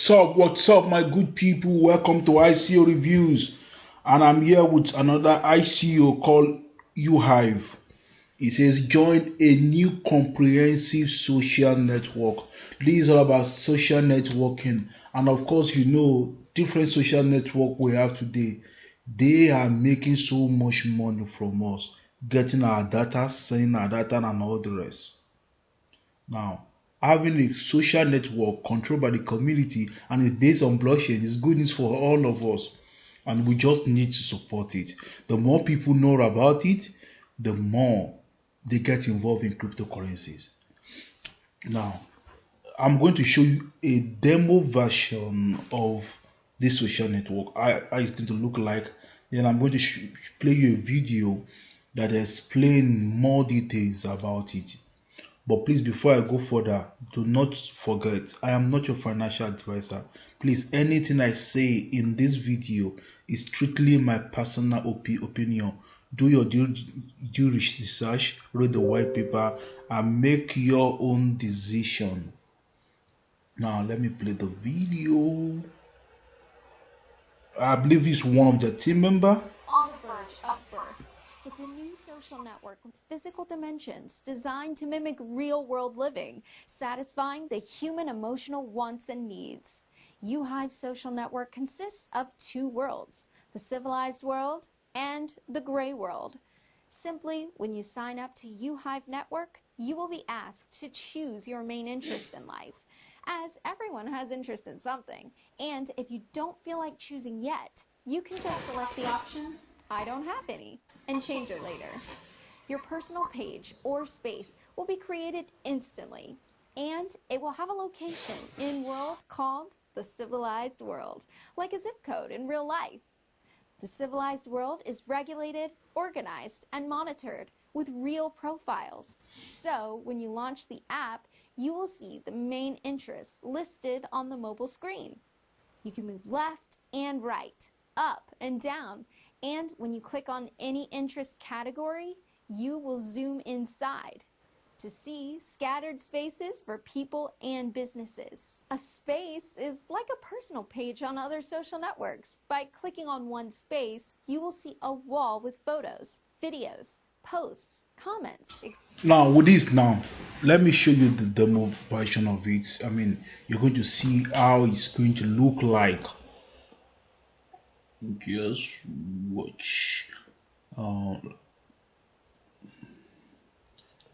What's up, my good people? Welcome to ICO Reviews. And I'm here with another ICO called Uhive. It says, join a new comprehensive social network. This is all about social networking. And of course, different social network we have today, they are making so much money from us, getting our data, sending our data, and all the rest. Now, having a social network controlled by the community and is based on blockchain is good news for all of us, and we just need to support it. The more people know about it, the more they get involved in cryptocurrencies. Now, I'm going to show you a demo version of this social network, how it's going to look like. Then I'm going to play you a video that explains more details about it. But please, before I go further, do not forget, I am not your financial advisor. Please, anything I say in this video is strictly my personal opinion. Do your due research, read the white paper, and make your own decision. Now, let me play the video. I believe he's one of the team member. On the verge of birth. It's a new social network with physical dimensions designed to mimic real-world living, satisfying the human emotional wants and needs. Uhive social network consists of two worlds, the civilized world and the gray world. Simply, when you sign up to Uhive Network, you will be asked to choose your main interest in life, as everyone has interest in something. And if you don't feel like choosing yet, you can just select the option, I don't have any, and change it later. Your personal page or space will be created instantly, and it will have a location in world called the civilized world, like a zip code in real life. The civilized world is regulated, organized, and monitored with real profiles. So when you launch the app, you will see the main interests listed on the mobile screen. You can move left and right, up and down, and when you click on any interest category, you will zoom inside to see scattered spaces for people and businesses. A space is like a personal page on other social networks. By clicking on one space, you will see a wall with photos, videos, posts, comments. Now, with this let me show you the demo version of it. You're going to see how it's going to look like. Just watch.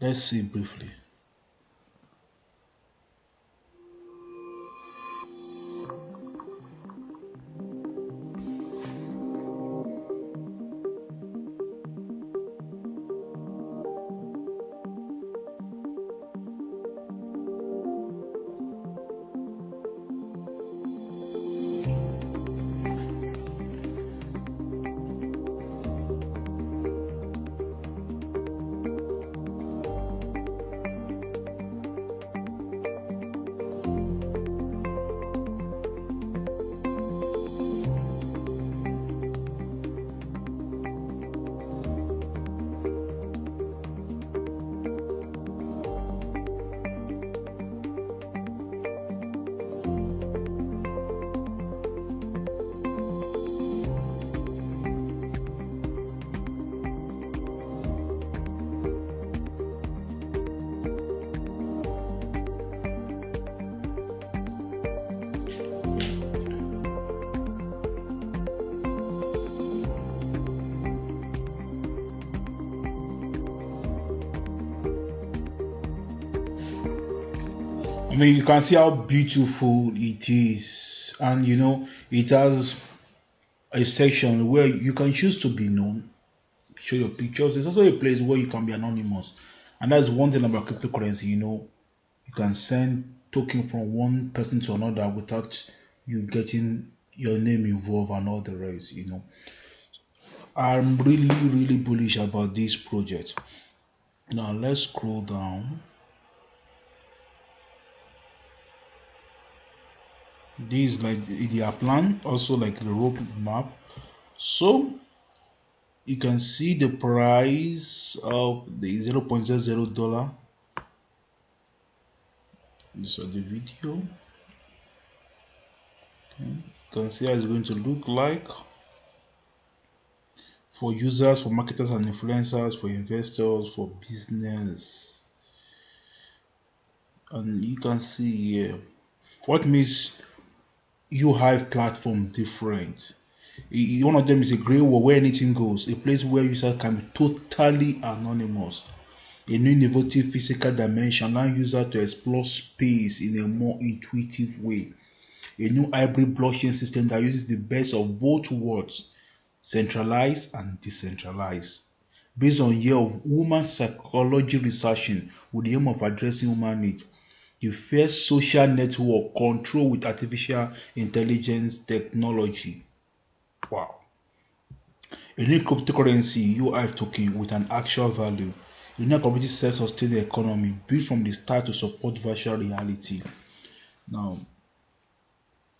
Let's see briefly. You can see how beautiful it is, and it has a section where you can choose to be known, show your pictures. There's also a place where you can be anonymous, and that's one thing about cryptocurrency. You can send token from one person to another without you getting your name involved and all the rest. I'm really bullish about this project. Now let's scroll down. This is like their plan, also like the roadmap. So you can see the price of the $0.00. This is the video. Okay. You can see how it's going to look like for users, for marketers and influencers, for investors, for business. And you can see here what makes Uhive platform different. One of them is a grey wall where anything goes, a place where users can be totally anonymous. A new innovative physical dimension allows users to explore space in a more intuitive way. A new hybrid blockchain system that uses the best of both worlds, centralized and decentralized. Based on years of human psychology researching with the aim of addressing human needs, the first social network controlled with artificial intelligence technology. Wow. A new cryptocurrency, UIF token with an actual value. A new community self-sustaining economy built from the start to support virtual reality. Now,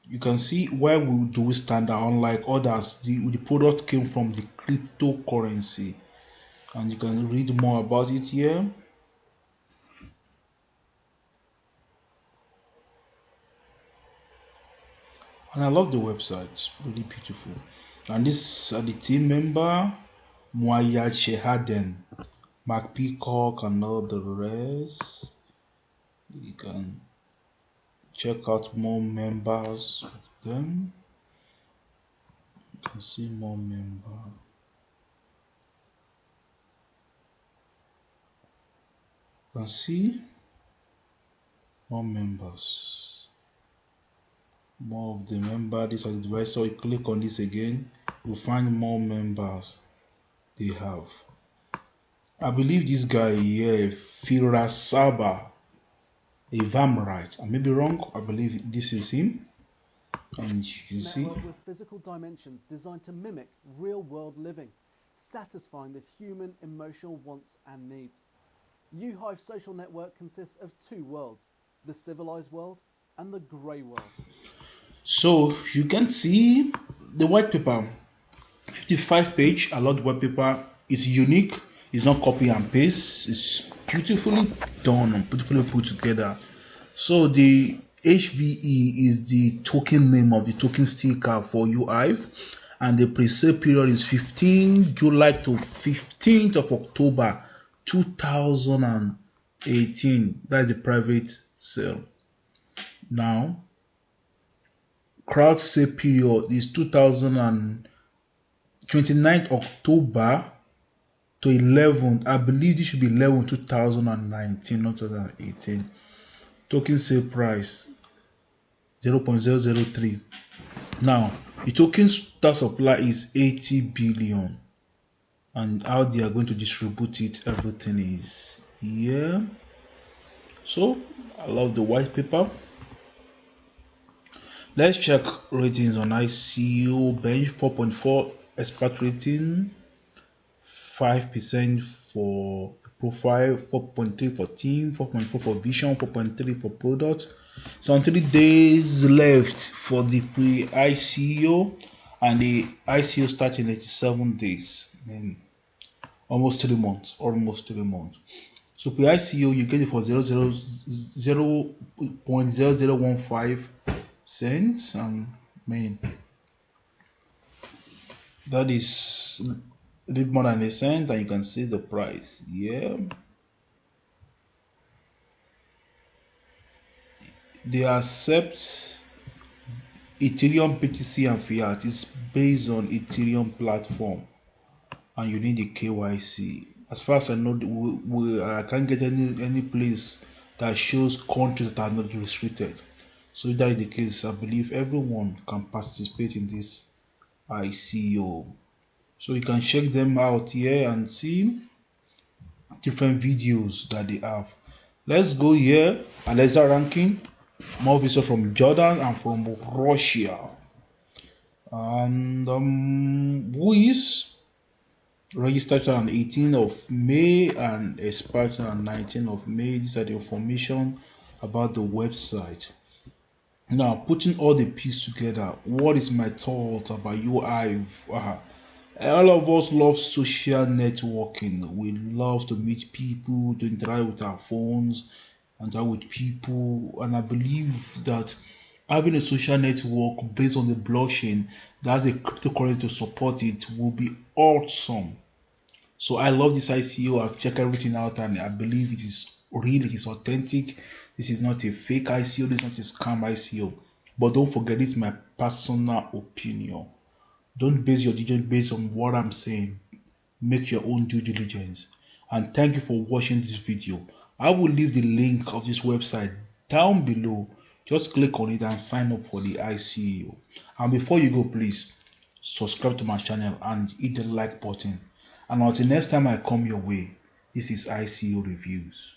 you can see where we stand out. Unlike others, the product came from the cryptocurrency, and you can read more about it here. And I love the website, it's really beautiful. And this are the team member, Muayyad Shehaden, Mark Peacock, and all the rest. You can check out more members of them. You can see more members. You can see more members. More of the members. These are the devices. So you click on this again, you'll find more members they have. I believe this guy here, Firas Saba, if I'm right, I may be wrong. I believe this is him. And you can see network with physical dimensions designed to mimic real-world living, satisfying the human emotional wants and needs. Uhive social network consists of two worlds, the civilized world and the grey world. so you can see the white paper, 55 page. I love the white paper. It's unique. It's not copy and paste. It's beautifully done and beautifully put together. So the HVE is the token name of the token sticker for Uhive, and the pre-sale period is 15 July to 15th of October 2018. That's the private sale. Now, crowd sale period is 29th October to 11th. I believe this should be 11 2019, not 2018. Token sale price 0.003. Now, the token start supply is 80 billion, and how they are going to distribute it, everything is here. So I love the white paper. Let's check ratings on ICO bench. 4.4 expert rating, 5% for the profile, 4.3 for team, 4.4 for vision, 4.3 for product. So 3 days left for the pre-ICO, and the ICO starts in 87 days. Almost 3 months. So pre-ICO you get it for 0.0015 cents, and that is a bit more than a cent, and you can see the price. Yeah, they accept Ethereum, BTC, and fiat. It's based on Ethereum platform, and you need a KYC. As far as I know, I can't get any place that shows countries that are not restricted. So if that is the case, I believe everyone can participate in this ICO. So you can check them out here and see different videos that they have. Let's go here, Alexa ranking. More videos from Jordan and from Russia. And who is registered on 18th of May and expired on 19th of May. These are the information about the website. Now, putting all the pieces together, what is my thought about Uhive? All of us love social networking. We love to meet people, to interact with our phones, and interact with people. And I believe that Having a social network based on the blockchain that has a cryptocurrency to support it will be awesome. So I love this ICO. I've checked everything out and I believe it is real, it is authentic. This is not a fake ICO, this is not a scam ICO. But don't forget, this is my personal opinion. Don't base your decision based on what I'm saying. Make your own due diligence. And thank you for watching this video. I will leave the link of this website down below. Just click on it and sign up for the ICO. And before you go, please subscribe to my channel and hit the like button. And until next time I come your way, this is ICO Reviews.